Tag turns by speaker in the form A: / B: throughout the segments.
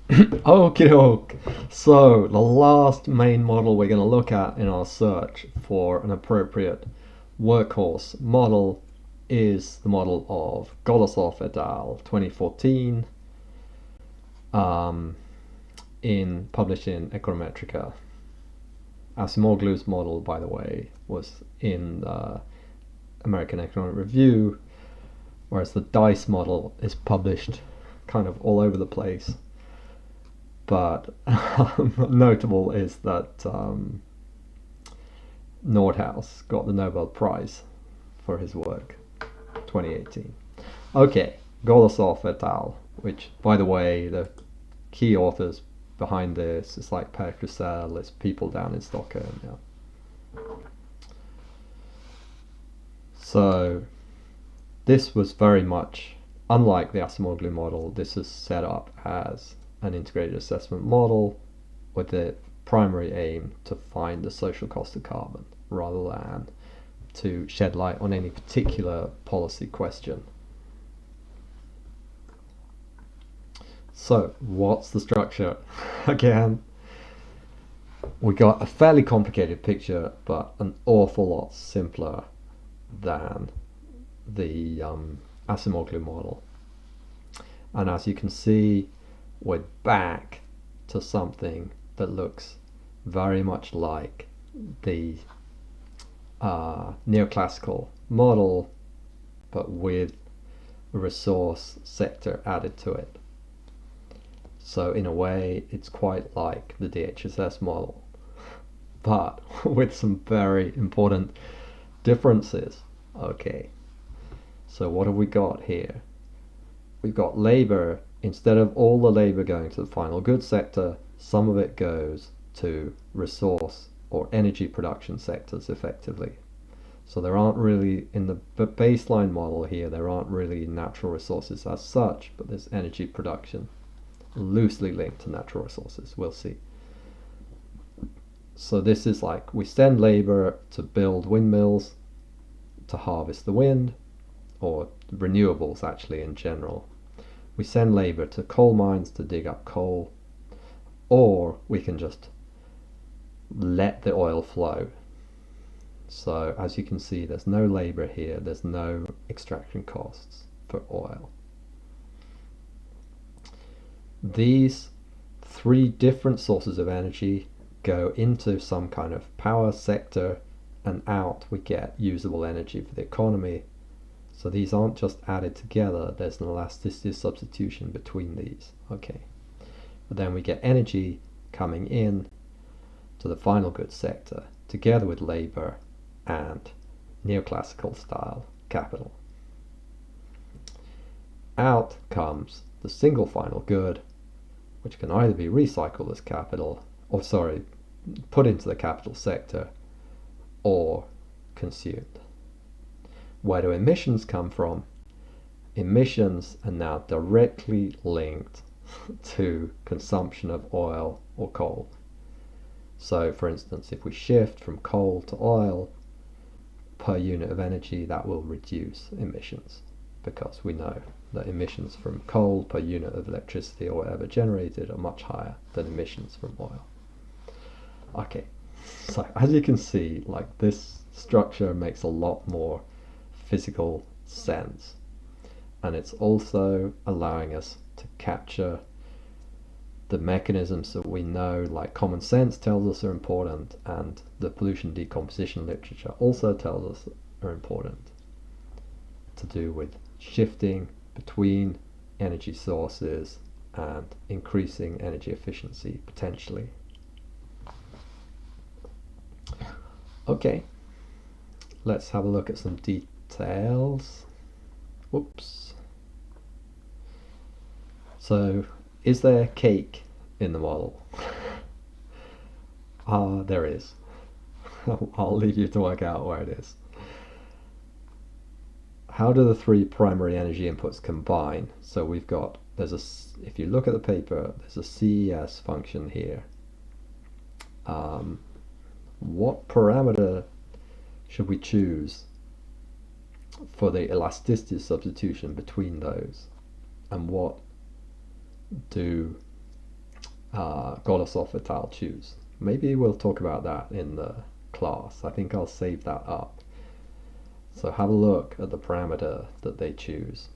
A: Okie doke. So, the last main model we're going to look at in our search for an appropriate workhorse model is the model of Golosov et al. 2014, um, published in Econometrica. Asimoglu's model, by the way, was in the American Economic Review, whereas the DICE model is published kind of all over the place. But notable is that Nordhaus got the Nobel Prize for his work, 2018. Okay, Golosov et al., which, by the way, the key authors behind this is like Per Krusell, it's people down in Stockholm. Yeah. So this was very much unlike the Acemoglu model. This is set up as an integrated assessment model with the primary aim to find the social cost of carbon rather than to shed light on any particular policy question. So, what's the structure? Again, we got a fairly complicated picture, but an awful lot simpler than the Acemoglu model. And as you can see, we're back to something that looks very much like the neoclassical model, but with a resource sector added to it. So in a way, it's quite like the DHSS model, but with some very important differences. Okay, so what have we got here? We've got labor. Instead of all the labor going to the final goods sector, some of it goes to resource or energy production sectors effectively. So there aren't really, in the baseline model here, there aren't really natural resources as such, but there's energy production loosely linked to natural resources. We'll see. So this is like we send labor to build windmills, to harvest the wind, or renewables actually in general. We send labor to coal mines to dig up coal, or we can just let the oil flow. So as you can see, there's no labor here, there's no extraction costs for oil. These three different sources of energy go into some kind of power sector, and out we get usable energy for the economy. So these aren't just added together, there's an elasticity substitution between these. Okay, but then we get energy coming in to the final goods sector together with labor and neoclassical style capital. Out comes the single final good, which can either be recycled as capital, or put into the capital sector, or consumed. Where do emissions come from? Emissions are now directly linked to consumption of oil or coal. So for instance, if we shift from coal to oil per unit of energy, that will reduce emissions, because we know that emissions from coal per unit of electricity or whatever generated are much higher than emissions from oil. Okay, so as you can see, like, this structure makes a lot more physical sense, and it's also allowing us to capture the mechanisms that we know, like common sense tells us are important, and the pollution decomposition literature also tells us are important, to do with shifting between energy sources and increasing energy efficiency potentially. Okay, let's have a look at some details. Whoops. So, is there cake in the model? There is. I'll leave you to work out where it is. How do the three primary energy inputs combine? So we've got, if you look at the paper, there's a CES function here. What parameter should we choose for the elasticity substitution between those? And what do Golosov et al. Choose. Maybe we'll talk about that in the class. I think I'll save that up. So have a look at the parameter that they choose.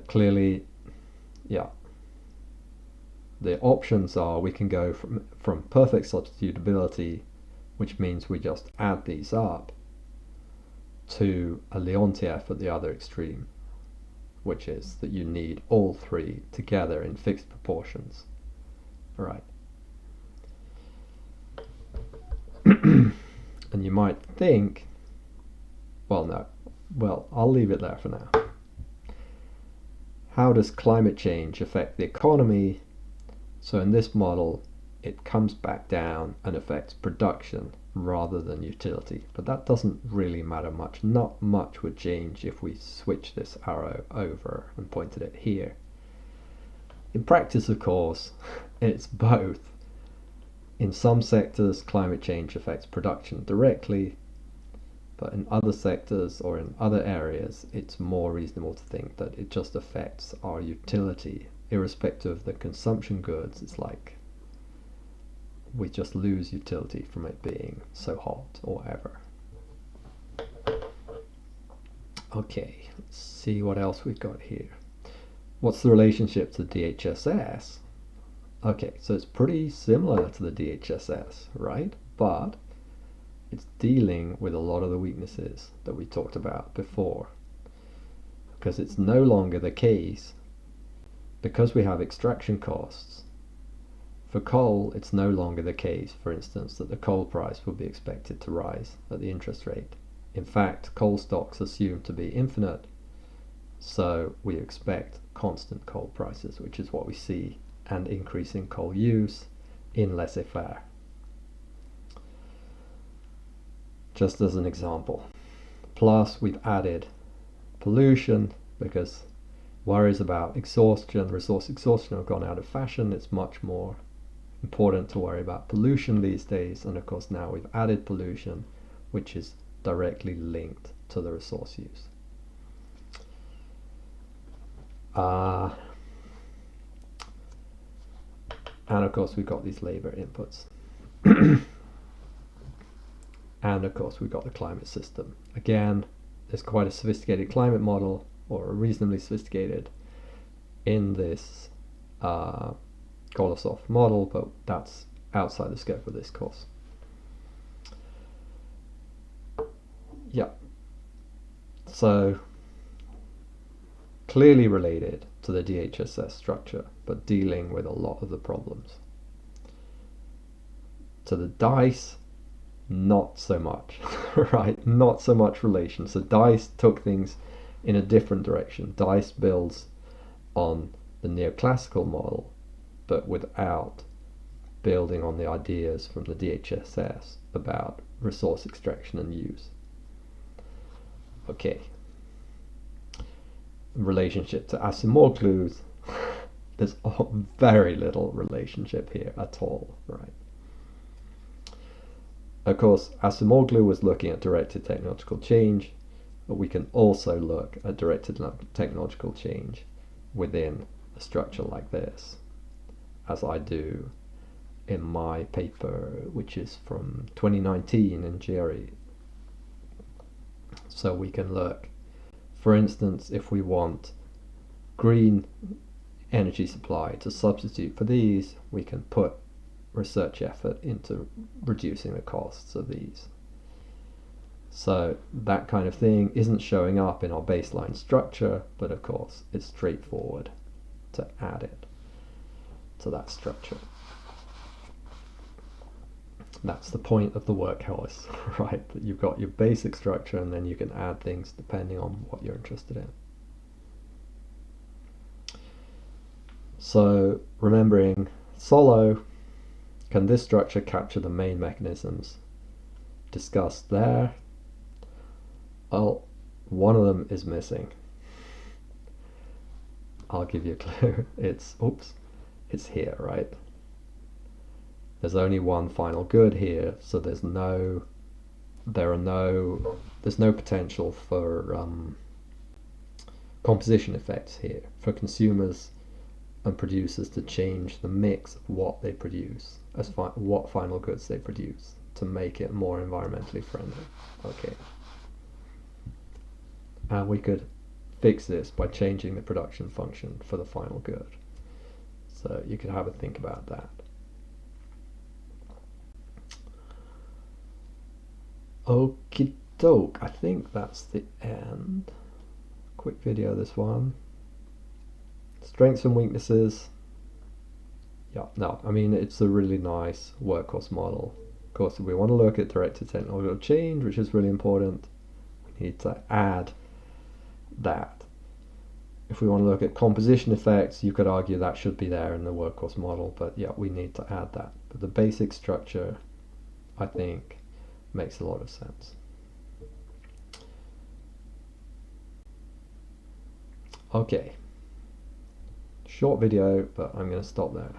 A: Clearly, yeah, the options are we can go from perfect substitutability, which means we just add these up, to a Leontief at the other extreme, which is that you need all three together in fixed proportions. All right. And you might think, well, no, well, I'll leave it there for now. How does climate change affect the economy? So in this model, it comes back down and affects production rather than utility. But that doesn't really matter much. Not much would change if we switch this arrow over and pointed it here. In practice, of course, it's both. In some sectors, climate change affects production directly, but in other sectors or in other areas, it's more reasonable to think that it just affects our utility. Irrespective of the consumption goods, it's like we just lose utility from it being so hot or whatever. Okay, let's see what else we've got here. What's the relationship to DHSS? Okay, so it's pretty similar to the DHSS, right? But it's dealing with a lot of the weaknesses that we talked about before. Because it's no longer the case, because we have extraction costs. For coal, it's no longer the case, for instance, that the coal price will be expected to rise at the interest rate. In fact, coal stocks assumed to be infinite, so we expect constant coal prices, which is what we see, and increasing coal use in laissez-faire. Just as an example. Plus, we've added pollution because worries about exhaustion, resource exhaustion, have gone out of fashion. It's much more important to worry about pollution these days, and of course now we've added pollution, which is directly linked to the resource use. And of course we've got these labor inputs. And of course we've got the climate system. Again, there's quite a sophisticated climate model, or reasonably sophisticated, in this Golosov model, but that's outside the scope of this course. Yeah, so clearly related to the DHSS structure, but dealing with a lot of the problems. To the DICE, not so much, right? Not so much relation. So DICE took things in a different direction. DICE builds on the neoclassical model, but without building on the ideas from the DHSS about resource extraction and use. Okay. Relationship to Acemoglu's, there's very little relationship here at all, right? Of course, Acemoglu was looking at directed technological change, but we can also look at directed technological change within a structure like this, as I do in my paper, which is from 2019 in GRE. So we can look, for instance, if we want green energy supply to substitute for these, we can put research effort into reducing the costs of these. So that kind of thing isn't showing up in our baseline structure, but of course it's straightforward to add it to that structure. That's the point of the workhorse, right? That you've got your basic structure and then you can add things depending on what you're interested in. So remembering Solo, can this structure capture the main mechanisms discussed there? Well, one of them is missing. I'll give you a clue. It's here, right? There's only one final good here, so there's no potential for composition effects here for consumers and producers to change the mix of what they produce, what final goods they produce, to make it more environmentally friendly. Okay. And we could fix this by changing the production function for the final good. So you could have a think about that. Okie doke, I think that's the end. Quick video, this one. Strengths and weaknesses. Yeah, no, I mean, it's a really nice workhorse model. Of course, if we want to look at directed technological change, which is really important, we need to add that. If we want to look at composition effects, you could argue that should be there in the workhorse model, but yeah, we need to add that. But the basic structure, I think, makes a lot of sense. Okay, short video, but I'm going to stop there.